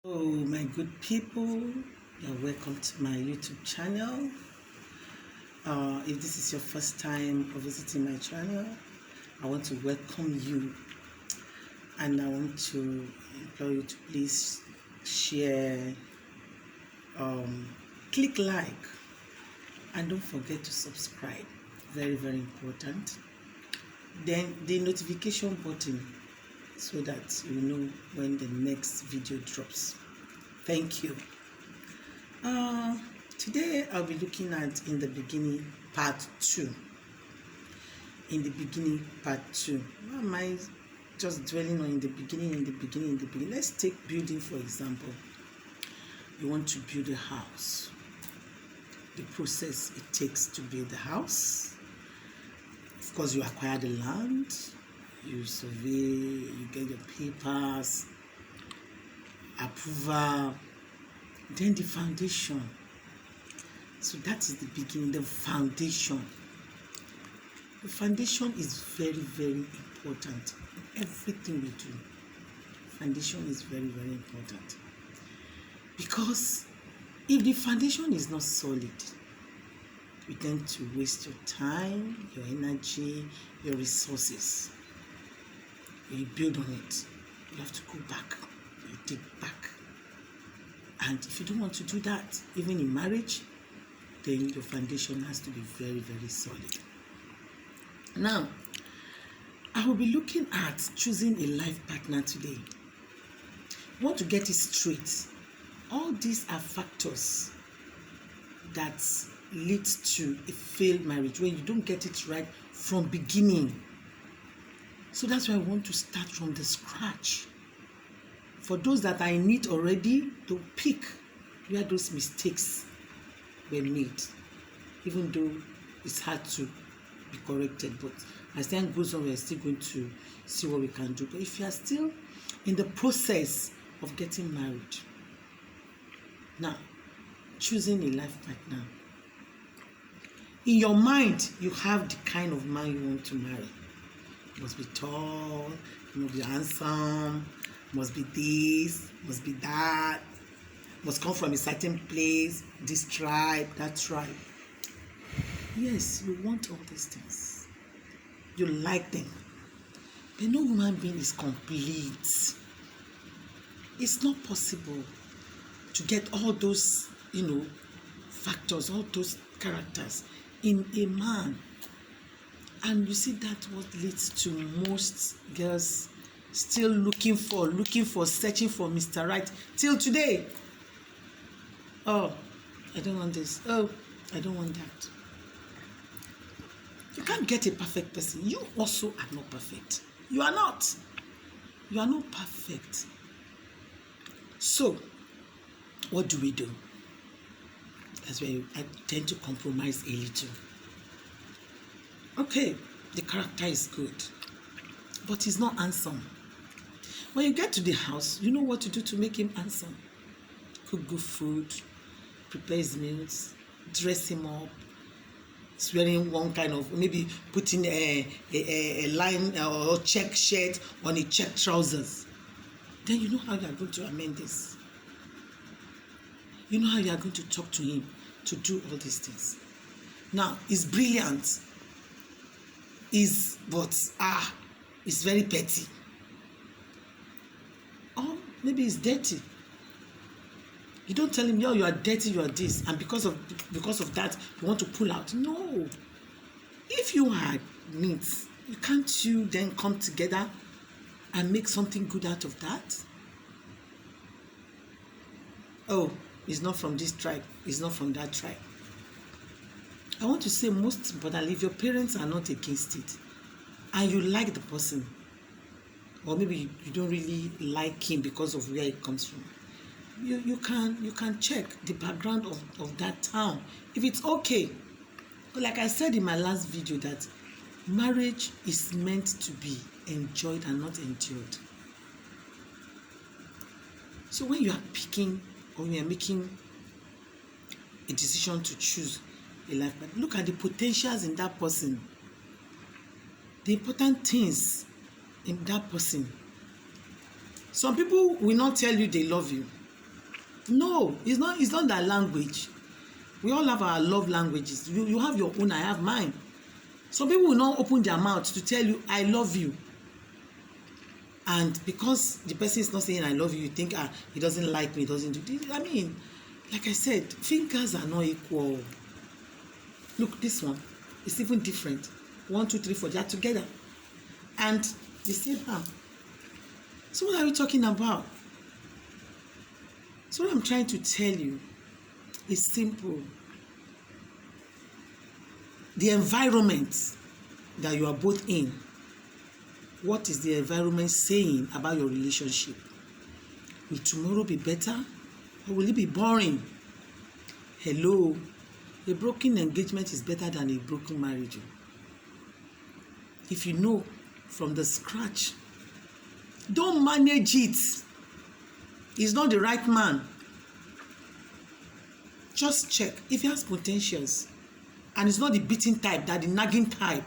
Oh, my good people, you're welcome to my YouTube channel. If this is your first time of visiting my channel, I want to welcome you, and I want to implore you to please share, click like, and don't forget to subscribe. Very, very important. Then the notification button so that you know when the next video drops. Thank you. Today I'll be looking at in the beginning part 2. In the beginning part 2. Why am I just dwelling on in the beginning? Let's take building for example. You want to build a house. The process it takes to build a house. Of course, you acquire the land, you survey, you get your papers, approval, then the foundation. So that is the beginning, the foundation. The foundation is very, very important in everything we do. Foundation is very, very important. Because if the foundation is not solid, you tend to waste your time, your energy, your resources. When you build on it, you have to go back, you dig back. And if you don't want to do that, even in marriage, then your foundation has to be very, very solid. Now, I will be looking at choosing a life partner today. I want to get it straight. All these are factors that lead to a failed marriage when you don't get it right from beginning. So that's why I want to start from the scratch. For those that are in it already, to pick where those mistakes were made, even though it's hard to be corrected. But as time goes on, we're still going to see what we can do. But if you are still in the process of getting married, now choosing a life partner, in your mind, you have the kind of man you want to marry. Must be tall, must be handsome, must be this, must be that, must come from a certain place, this tribe, that tribe. Yes, you want all these things. You like them. But no human being is complete. It's not possible to get all those, factors, all those characters in a man. And you see that what leads to most girls still looking for, searching for Mr. Right till today. Oh, I don't want this. Oh, I don't want that. You can't get a perfect person. You also are not perfect. You are not. You are not perfect. So, what do we do? That's where I tend to compromise a little. Okay, the character is good, but he's not handsome. When you get to the house, you know what to do to make him handsome. Cook good food, prepare his meals, dress him up. He's wearing one kind of, maybe putting a line or check shirt on a check trousers. Then you know how you are going to amend this. You know how you are going to talk to him to do all these things. Now, he's brilliant. It's very petty. Or maybe it's dirty. You don't tell him, yo, you are dirty, you are this, and because of that, you want to pull out. No. If you are neat, can't you then come together and make something good out of that? Oh, he's not from this tribe, he's not from that tribe. I want to say most importantly, if your parents are not against it and you like the person, or maybe you don't really like him because of where he comes from, you can check the background of that town. If it's okay, like I said in my last video, that marriage is meant to be enjoyed and not endured. So when you are picking or you are making a decision to choose a life partner, look at the potentials in that person, the important things in that person. Some people will not tell you they love you. No, it's not that language. We all have our love languages. You have your own, I have mine. Some people will not open their mouth to tell you I love you. And because the person is not saying I love you, you think he doesn't like me, doesn't do this. I mean, like I said, fingers are not equal. Look, this one is even different. 1, 2, 3, 4, they are together. And the same arm. So what are we talking about? So what I'm trying to tell you is simple. The environment that you are both in, what is the environment saying about your relationship? Will tomorrow be better or will it be boring? Hello, a broken engagement is better than a broken marriage. If you know from the scratch, don't manage it. He's not the right man. Just check if he has potentials and it's not the beating type, that the nagging type.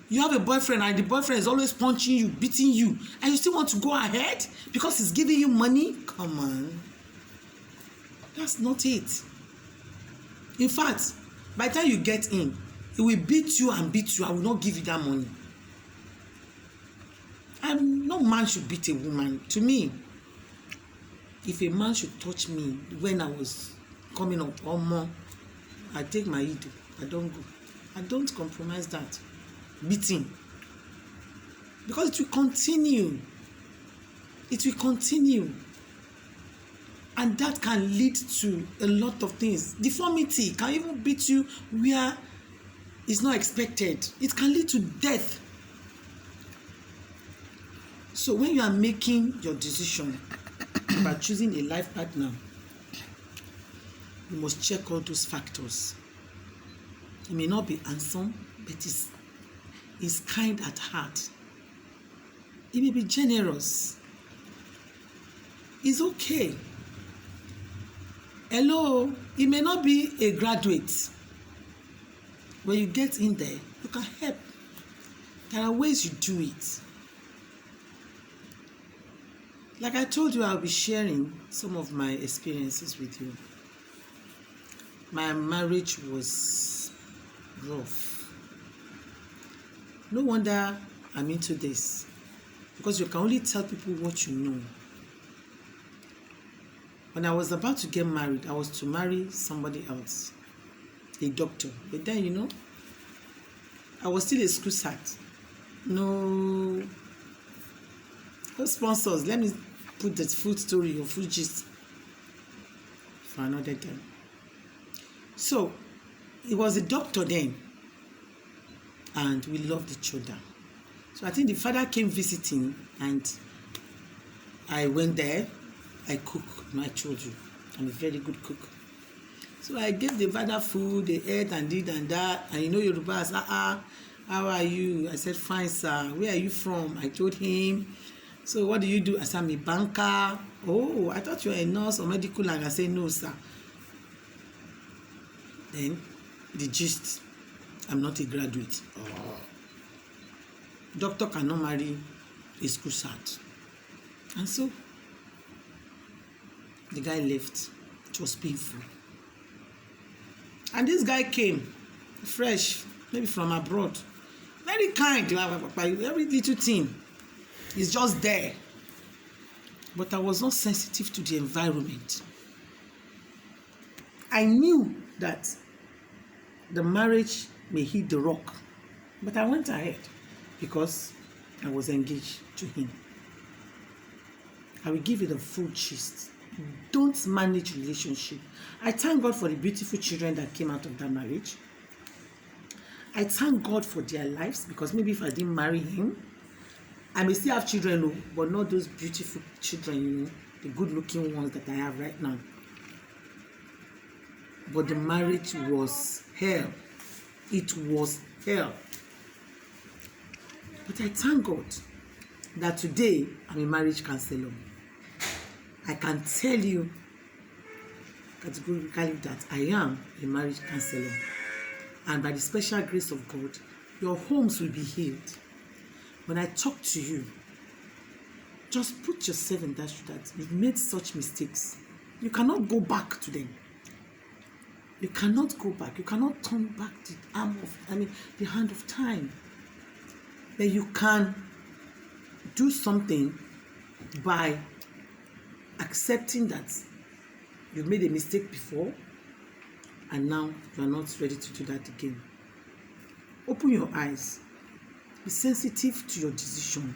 You have a boyfriend and the boyfriend is always punching you, beating you, and you still want to go ahead because he's giving you money? Come on. That's not it. In fact, by the time you get in, he will beat you and beat you. I will not give you that money. And no man should beat a woman. To me, if a man should touch me when I was coming up or more, I take my ido. I don't go. I don't compromise that. Beating. Because it will continue. It will continue. And that can lead to a lot of things. Deformity can even beat you where it's not expected. It can lead to death. So when you are making your decision about choosing a life partner, you must check all those factors. It may not be handsome, but it's kind at heart. It may be generous. It's okay. Hello, it may not be a graduate. When you get in there, you can help. There are ways you do it. Like I told you, I'll be sharing some of my experiences with you. My marriage was rough. No wonder I'm into this, because you can only tell people what you know. When I was about to get married, I was to marry somebody else, a doctor. But then, you know, I was still a school sat. No sponsors. Let me put the food story or food gist for another time. So, it was a doctor then, and we loved each other. So I think the father came visiting, and I went there. I cook. I told you, I'm a very good cook. So I gave the father food, they ate and did and that. And you know, Yoruba asked, how are you? I said, fine, sir. Where are you from? I told him. So what do you do? I said, I'm a banker. Oh, I thought you were a nurse or medical. And I said, no, sir. Then the gist, I'm not a graduate. Oh. Doctor cannot marry a school sat. And so the guy left. It was painful. And this guy came fresh, maybe from abroad. Very kind, every little thing is just there. But I was not sensitive to the environment. I knew that the marriage may hit the rock, but I went ahead because I was engaged to him. I will give you the full gist. Don't manage relationship. I thank God for the beautiful children that came out of that marriage. I thank God for their lives, because maybe if I didn't marry him, I may still have children, but not those beautiful children, you know, the good-looking ones that I have right now. But the marriage was hell. It was hell. But I thank God that today I'm a marriage counselor. I can tell you categorically that I am a marriage counselor. And by the special grace of God, your homes will be healed. When I talk to you, just put yourself in that shoe that you've made such mistakes. You cannot go back to them. You cannot go back. You cannot turn back the hand of time. But you can do something by accepting that you made a mistake before and now you are not ready to do that again. Open your eyes. Be sensitive to your decision.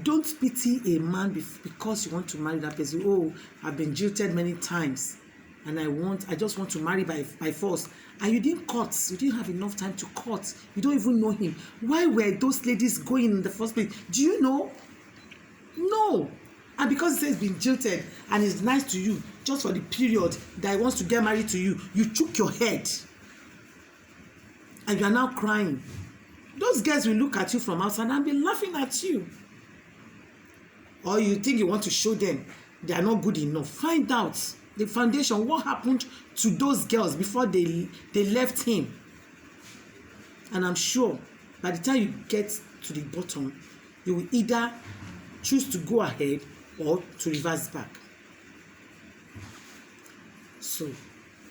Don't pity a man because you want to marry that person. Oh, I've been jilted many times and I just want to marry by force. And you didn't cut. You didn't have enough time to cut. You don't even know him. Why were those ladies going in the first place? Do you know? No. And because he says been jilted and is nice to you just for the period that he wants to get married to you, you shook your head. And you are now crying. Those girls will look at you from outside and be laughing at you. Or you think you want to show them they are not good enough. Find out the foundation, what happened to those girls before they left him. And I'm sure by the time you get to the bottom, you will either choose to go ahead or to reverse back. So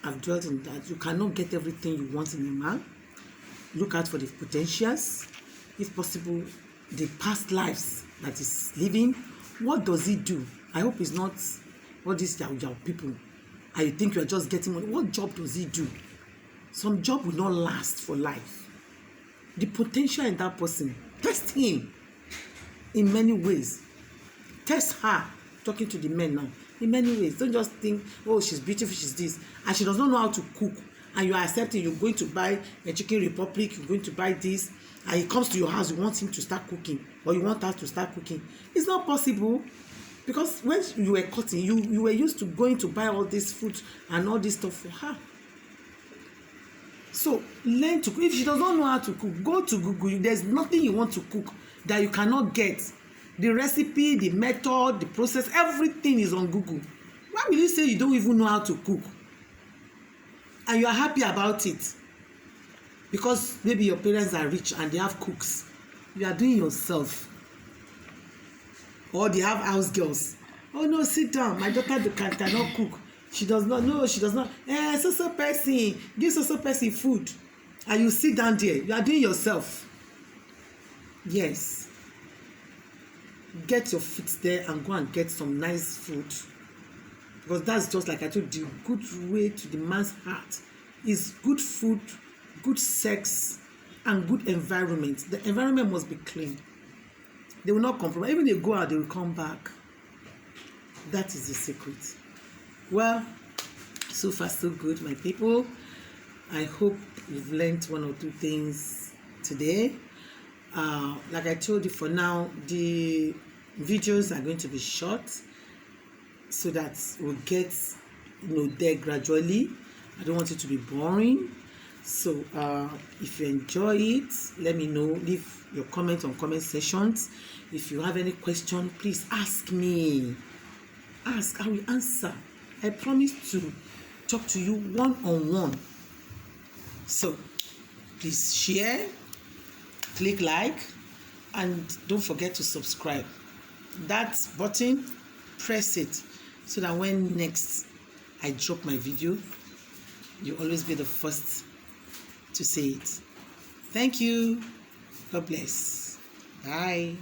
I've dwelt in that. You cannot get everything you want in a man. Look out for the potentials. If possible, the past lives that is living. What does he do? I hope it's not all these young people. And you think you are just getting money. What job does he do? Some job will not last for life. The potential in that person. Test him in many ways. Test her. Talking to the men now. In many ways. Don't just think, oh, she's beautiful, she's this. And she does not know how to cook. And you are accepting, you're going to buy a Chicken Republic, you're going to buy this. And he comes to your house, you want him to start cooking. Or you want her to start cooking. It's not possible. Because when you were cutting, you were used to going to buy all this food and all this stuff for her. So learn to cook. If she does not know how to cook, go to Google. There's nothing you want to cook that you cannot get. The recipe, the method, the process, everything is on Google. Why will you say you don't even know how to cook? And you are happy about it? Because maybe your parents are rich and they have cooks. You are doing yourself. Or they have house girls. Oh no, sit down. My daughter cannot cook. She does not. No, she does not. So person. Give so person food. And you sit down there. You are doing yourself. Yes. Get your feet there and go and get some nice food. Because that's just like I told you, good way to the man's heart is good food, good sex, and good environment. The environment must be clean. They will not compromise. Even if they go out, they will come back. That is the secret. Well, so far so good, my people. I hope you've learned one or two things today. Like I told you, for now, the videos are going to be short so that we'll get there gradually. I don't want it to be boring. So if you enjoy it, let me know. Leave your comment on comment sections. If you have any question, please ask me. Ask, I will answer. I promise to talk to you one-on-one. So please share, click like, and don't forget to subscribe. That button, press it so that when next I drop my video, you'll always be the first to see it. Thank you. God bless. Bye.